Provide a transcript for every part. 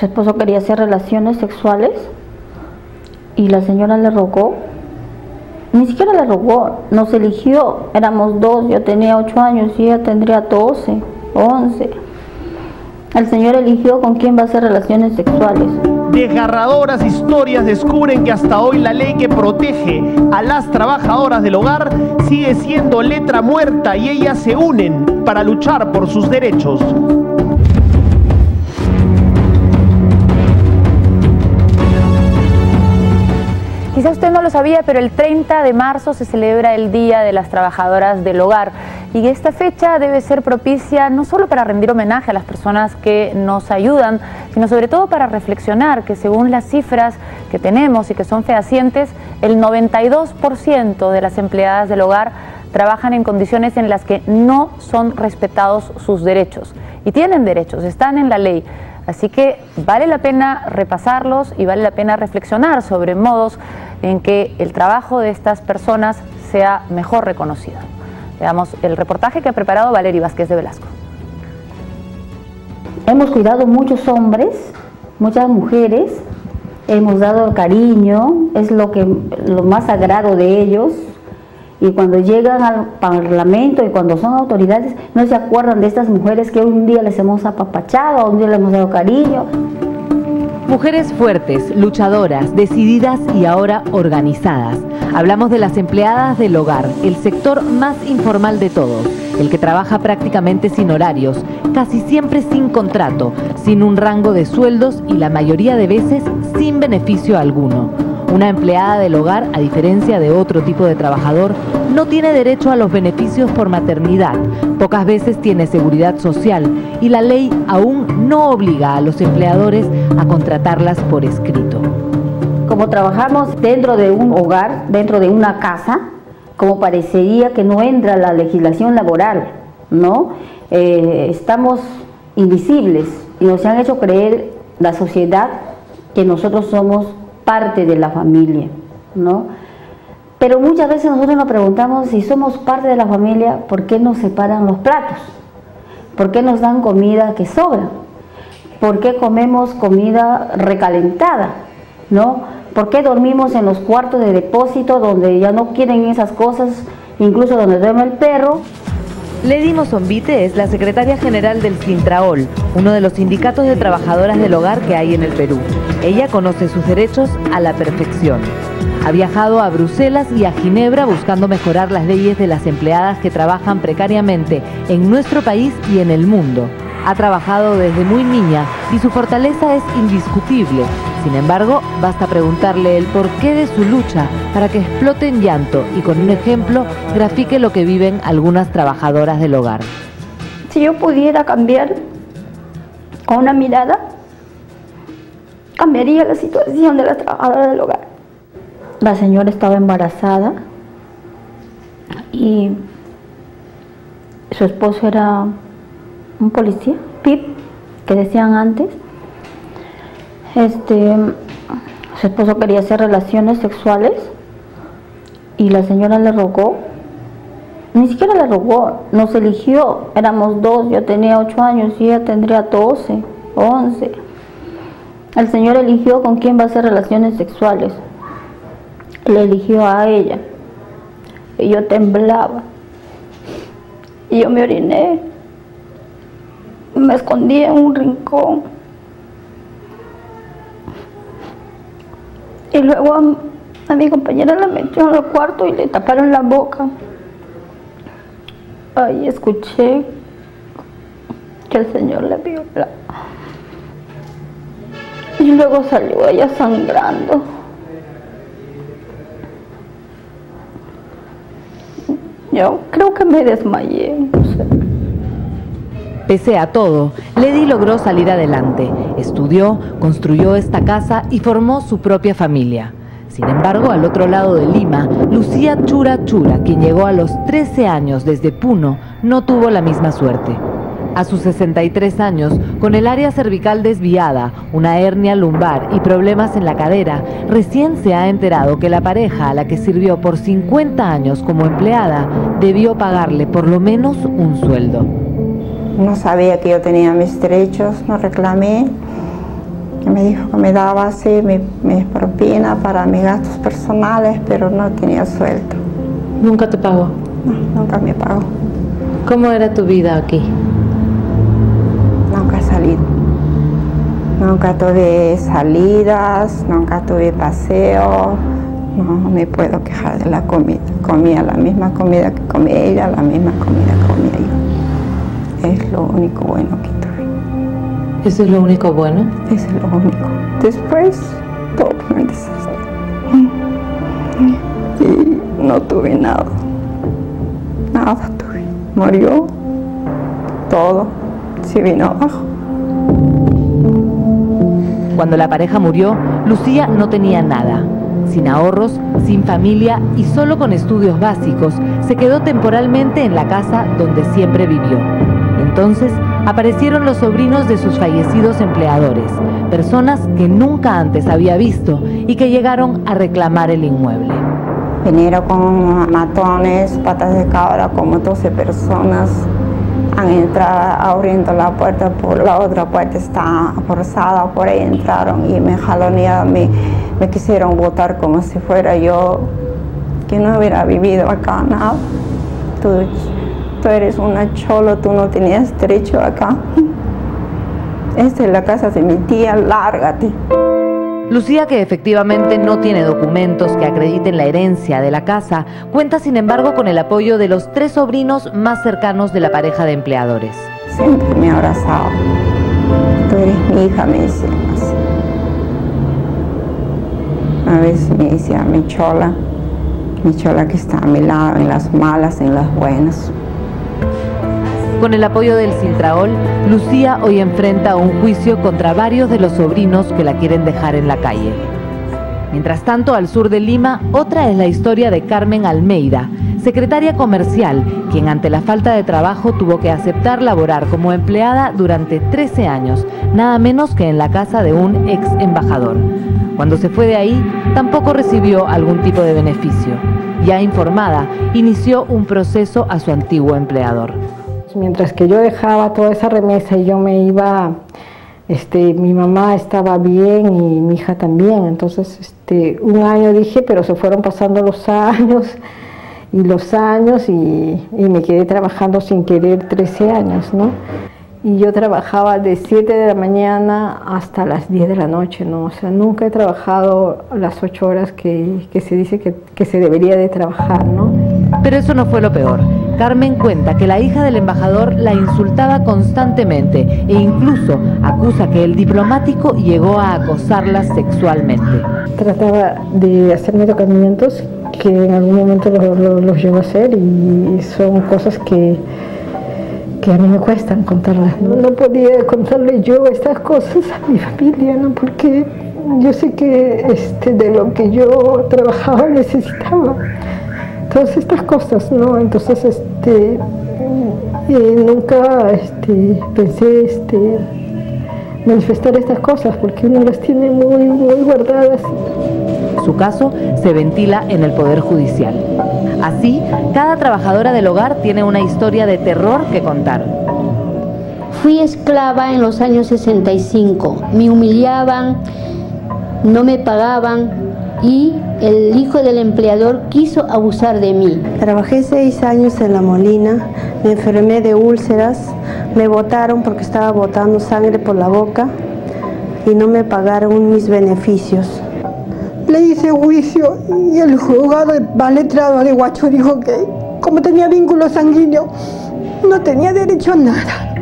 Su esposo quería hacer relaciones sexuales y la señora le rogó. Ni siquiera le rogó, nos eligió. Éramos dos, yo tenía 8 años y ella tendría 12, 11. El señor eligió con quién va a hacer relaciones sexuales. Desgarradoras historias descubren que hasta hoy la ley que protege a las trabajadoras del hogar sigue siendo letra muerta y ellas se unen para luchar por sus derechos. Quizá usted no lo sabía, pero el 30 de marzo se celebra el Día de las Trabajadoras del Hogar. Y esta fecha debe ser propicia no solo para rendir homenaje a las personas que nos ayudan, sino sobre todo para reflexionar que según las cifras que tenemos y que son fehacientes, el 92% de las empleadas del hogar trabajan en condiciones en las que no son respetados sus derechos. Y tienen derechos, están en la ley. Así que vale la pena repasarlos y vale la pena reflexionar sobre modos en que el trabajo de estas personas sea mejor reconocido. Veamos el reportaje que ha preparado Valery Vázquez de Velasco. Hemos cuidado muchos hombres, muchas mujeres, hemos dado cariño, es lo más sagrado de ellos. Y cuando llegan al Parlamento y cuando son autoridades, no se acuerdan de estas mujeres que un día les hemos apapachado, un día les hemos dado cariño. Mujeres fuertes, luchadoras, decididas y ahora organizadas. Hablamos de las empleadas del hogar, el sector más informal de todos, el que trabaja prácticamente sin horarios, casi siempre sin contrato, sin un rango de sueldos y la mayoría de veces sin beneficio alguno. Una empleada del hogar, a diferencia de otro tipo de trabajador, no tiene derecho a los beneficios por maternidad, pocas veces tiene seguridad social y la ley aún no obliga a los empleadores a contratarlas por escrito. Como trabajamos dentro de un hogar, dentro de una casa, como parecería que no entra la legislación laboral, ¿no? Estamos invisibles y nos han hecho creer la sociedad que nosotros somos parte de la familia, ¿no? Pero muchas veces nosotros nos preguntamos si somos parte de la familia, ¿por qué nos separan los platos? ¿Por qué nos dan comida que sobra? ¿Por qué comemos comida recalentada? ¿No? ¿Por qué dormimos en los cuartos de depósito donde ya no quieren esas cosas, incluso donde duerme el perro? Ledy Mozombite es la secretaria general del Sintraol, uno de los sindicatos de trabajadoras del hogar que hay en el Perú. Ella conoce sus derechos a la perfección. Ha viajado a Bruselas y a Ginebra buscando mejorar las leyes de las empleadas que trabajan precariamente en nuestro país y en el mundo. Ha trabajado desde muy niña y su fortaleza es indiscutible. Sin embargo, basta preguntarle el porqué de su lucha para que explote en llanto y con un ejemplo grafique lo que viven algunas trabajadoras del hogar. Si yo pudiera cambiar con una mirada, cambiaría la situación de las trabajadoras del hogar. La señora estaba embarazada y su esposo era un policía, PIP, que decían antes. Su esposo quería hacer relaciones sexuales y la señora le rogó. Ni siquiera le rogó, nos eligió. Éramos dos, yo tenía 8 años y ella tendría 12, 11. El señor eligió con quién va a hacer relaciones sexuales. Le eligió a ella. Y yo temblaba. Y yo me oriné. Me escondí en un rincón. Y luego a mi compañera la metió en el cuarto y le taparon la boca. Ahí escuché que el señor le viola. Y luego salió ella sangrando. Yo creo que me desmayé, no sé. Pese a todo, Ledy logró salir adelante. Estudió, construyó esta casa y formó su propia familia. Sin embargo, al otro lado de Lima, Lucía Chura Chura, quien llegó a los 13 años desde Puno, no tuvo la misma suerte. A sus 63 años, con el área cervical desviada, una hernia lumbar y problemas en la cadera, recién se ha enterado que la pareja a la que sirvió por 50 años como empleada debió pagarle por lo menos un sueldo. No sabía que yo tenía mis derechos, no reclamé que me dijo que me daba así mi propina para mis gastos personales, pero no tenía sueldo. ¿Nunca te pagó? No, nunca me pagó. ¿Cómo era tu vida aquí? Nunca he salido. Nunca tuve salidas, nunca tuve paseo. No me puedo quejar de la comida. Comía la misma comida que comía ella, la misma comida que comía yo. Es lo único bueno que tuve. ¿Eso es lo único bueno? Eso es lo único. Después, todo fue un desastre. Y no tuve nada. Nada tuve. Murió todo. Se vino abajo. Cuando la pareja murió, Lucía no tenía nada. Sin ahorros, sin familia y solo con estudios básicos, se quedó temporalmente en la casa donde siempre vivió. Entonces aparecieron los sobrinos de sus fallecidos empleadores, personas que nunca antes había visto y que llegaron a reclamar el inmueble. Vinieron con matones, patas de cabra, como 12 personas. Han entrado abriendo la puerta, por la otra puerta está forzada, por ahí entraron y me jalonearon, me quisieron botar como si fuera yo, que no hubiera vivido acá, nada. Tú eres una cholo, tú no tenías derecho acá. Esta es la casa de mi tía, lárgate. Lucía, que efectivamente no tiene documentos que acrediten la herencia de la casa, cuenta sin embargo con el apoyo de los 3 sobrinos más cercanos de la pareja de empleadores. Siempre me abrazaba. Tú eres mi hija, me decía así. A veces me decía mi chola que está a mi lado, en las malas, en las buenas. Con el apoyo del Sintraol, Lucía hoy enfrenta un juicio contra varios de los sobrinos que la quieren dejar en la calle. Mientras tanto, al sur de Lima, otra es la historia de Carmen Almeida, secretaria comercial, quien ante la falta de trabajo tuvo que aceptar laborar como empleada durante 13 años, nada menos que en la casa de un ex embajador. Cuando se fue de ahí, tampoco recibió algún tipo de beneficio. Ya informada, inició un proceso a su antiguo empleador. Mientras que yo dejaba toda esa remesa y yo me iba, mi mamá estaba bien y mi hija también. Entonces, un año dije, pero se fueron pasando los años y me quedé trabajando sin querer 13 años, ¿no? Y yo trabajaba de 7 de la mañana hasta las 10 de la noche, ¿no? O sea, nunca he trabajado las 8 horas que se dice que se debería de trabajar, ¿no? Pero eso no fue lo peor. Carmen cuenta que la hija del embajador la insultaba constantemente e incluso acusa que el diplomático llegó a acosarla sexualmente. Trataba de hacerme tocamientos que en algún momento los llevo a hacer y son cosas que a mí me cuestan contarlas. No podía contarle yo estas cosas a mi familia, ¿no? Porque yo sé que de lo que yo trabajaba necesitaba todas estas cosas, ¿no? Entonces nunca pensé manifestar estas cosas porque uno las tiene muy, muy guardadas. Su caso se ventila en el Poder Judicial. Así, cada trabajadora del hogar tiene una historia de terror que contar. Fui esclava en los años 65. Me humillaban, no me pagaban y el hijo del empleador quiso abusar de mí. Trabajé 6 años en La Molina, me enfermé de úlceras, me botaron porque estaba botando sangre por la boca y no me pagaron mis beneficios. Le hice juicio y el juzgado mal letrado de Huacho dijo que como tenía vínculo sanguíneo no tenía derecho a nada.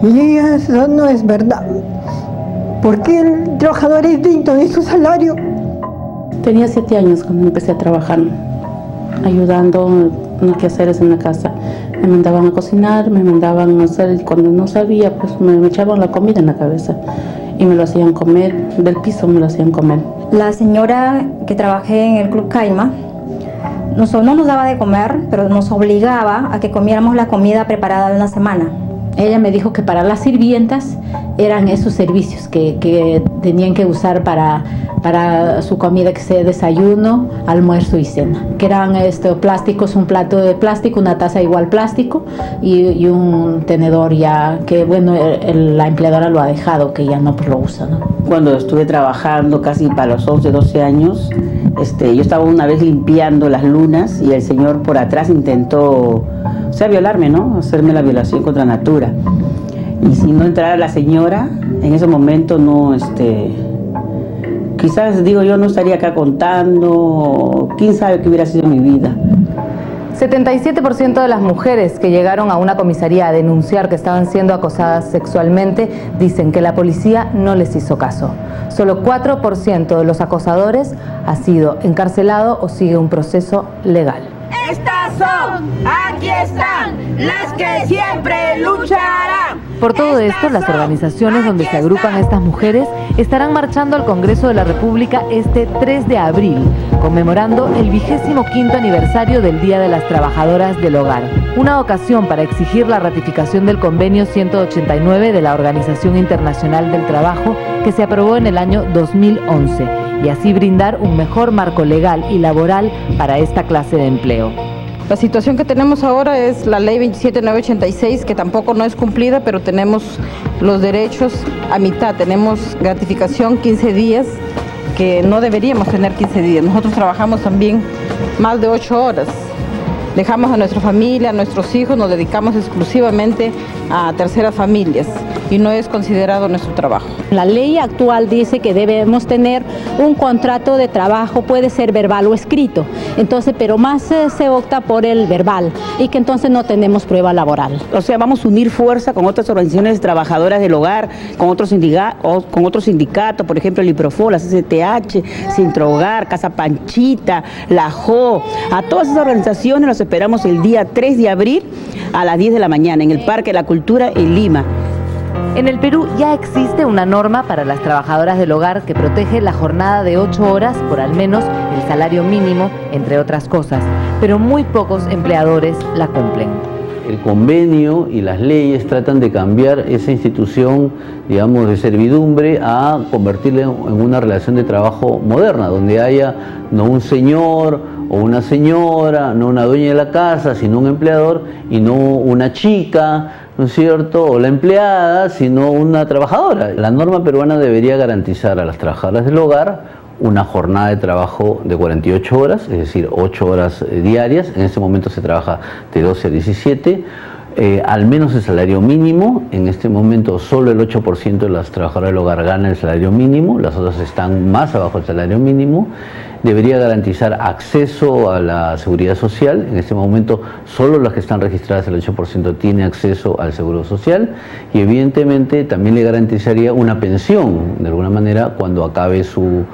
Y eso no es verdad, porque el trabajador es digno de su salario. Tenía 7 años cuando empecé a trabajar, ayudando en los quehaceres en la casa. Me mandaban a cocinar, me mandaban a hacer, y cuando no sabía, pues me echaban la comida en la cabeza y me lo hacían comer, del piso me lo hacían comer. La señora que trabajé en el Club Caima no nos daba de comer, pero nos obligaba a que comiéramos la comida preparada de una semana. ella me dijo que para las sirvientas eran esos servicios que tenían que usar para su comida, que sea desayuno, almuerzo y cena, que eran plásticos, un plato de plástico, una taza igual plástico y un tenedor ya que bueno, la empleadora lo ha dejado, que ya no lo usa, ¿no? Cuando estuve trabajando casi para los 11, 12 años, yo estaba una vez limpiando las lunas y el señor por atrás intentó, violarme, ¿no? Hacerme la violación contra natura. Y si no entrara la señora, en ese momento no, quizás, digo yo, no estaría acá contando, quién sabe qué hubiera sido mi vida. 77% de las mujeres que llegaron a una comisaría a denunciar que estaban siendo acosadas sexualmente dicen que la policía no les hizo caso. Solo 4% de los acosadores ha sido encarcelado o sigue un proceso legal. Estas son, aquí están, las que siempre lucharán. Por todo esto, las organizaciones donde se agrupan estas mujeres estarán marchando al Congreso de la República este 3 de abril, conmemorando el 25º aniversario del Día de las Trabajadoras del Hogar. Una ocasión para exigir la ratificación del Convenio 189 de la Organización Internacional del Trabajo, que se aprobó en el año 2011, y así brindar un mejor marco legal y laboral para esta clase de empleo. La situación que tenemos ahora es la ley 27986, que tampoco no es cumplida, pero tenemos los derechos a mitad. Tenemos gratificación 15 días, que no deberíamos tener 15 días. Nosotros trabajamos también más de 8 horas. Dejamos a nuestra familia, a nuestros hijos, nos dedicamos exclusivamente a terceras familias y no es considerado nuestro trabajo. La ley actual dice que debemos tener un contrato de trabajo, puede ser verbal o escrito, entonces, pero más se opta por el verbal y que entonces no tenemos prueba laboral. O sea, vamos a unir fuerza con otras organizaciones trabajadoras del hogar, con otros sindicatos, por ejemplo el IPROFO, la CCTH, Sintrohogar, Casa Panchita, la JO, a todas esas organizaciones los esperamos el día 3 de abril a las 10 de la mañana en el Parque de la Cultura en Lima. En el Perú ya existe una norma para las trabajadoras del hogar que protege la jornada de 8 horas por al menos el salario mínimo, entre otras cosas, pero muy pocos empleadores la cumplen. El convenio y las leyes tratan de cambiar esa institución, digamos, de servidumbre a convertirla en una relación de trabajo moderna, donde haya no un señor o una señora, no una dueña de la casa, sino un empleador, y no una chica, ¿no es cierto?, o la empleada, sino una trabajadora. La norma peruana debería garantizar a las trabajadoras del hogar una jornada de trabajo de 48 horas, es decir, 8 horas diarias. En este momento se trabaja de 12 a 17, al menos el salario mínimo. En este momento solo el 8% de las trabajadoras del hogar ganan el salario mínimo, las otras están más abajo del salario mínimo. Debería garantizar acceso a la seguridad social. En este momento solo las que están registradas, el 8%, tiene acceso al seguro social, y evidentemente también le garantizaría una pensión de alguna manera cuando acabe su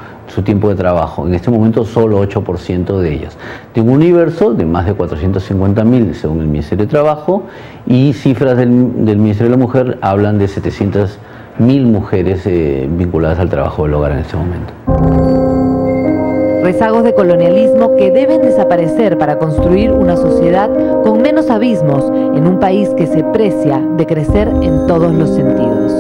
tiempo de trabajo. En este momento solo 8% de ellas. De un universo de más de 450.000 según el Ministerio de Trabajo, y cifras del Ministerio de la Mujer hablan de 700.000 mujeres vinculadas al trabajo del hogar en este momento. Rezagos de colonialismo que deben desaparecer para construir una sociedad con menos abismos en un país que se precia de crecer en todos los sentidos.